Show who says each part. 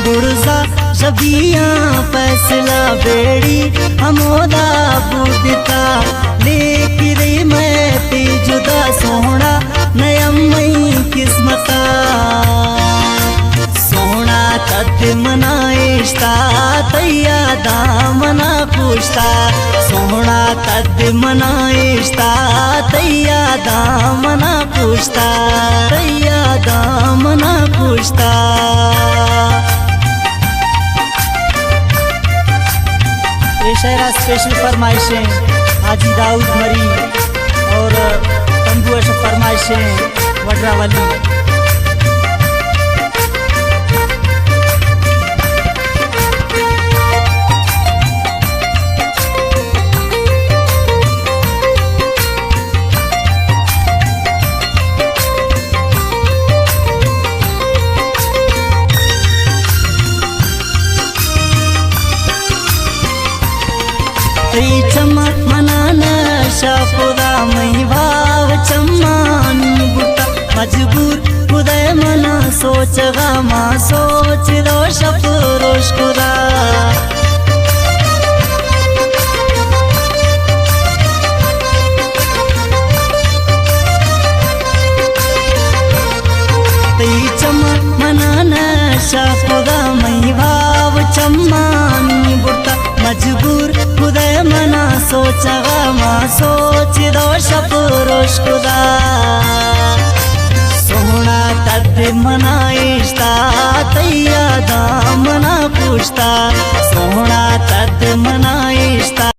Speaker 1: गुड़सा शबिया फैसला बेड़ी हमोदा बुद्धता लेके रे मैं ते जुदा सोहना नयमई किस्मता सोहना तद मनाइश्ता तैया दामना पूछता सोहना तद मनाइश्ता तैया दामना पूछता तैया दामना पूछता। ये शहरा स्पेशल फरमाइशें हाजी दाऊद मरी और तंबू फरमाइशें वड्रा वाली। चमक मनाना शापुरा मई भाव चम्मान बुटा मजबूर उदय मना सोच गामा सोच रोश रोश कुरा चमक मनाना शापुरा मई भाव चम्मान बुटा मजबूर उदय मना सोचा गामा सोच रोश रोश खुदा सोहना तद मनाइश्ता तैया दामना पूछता सोहना तद मनाइश्ता।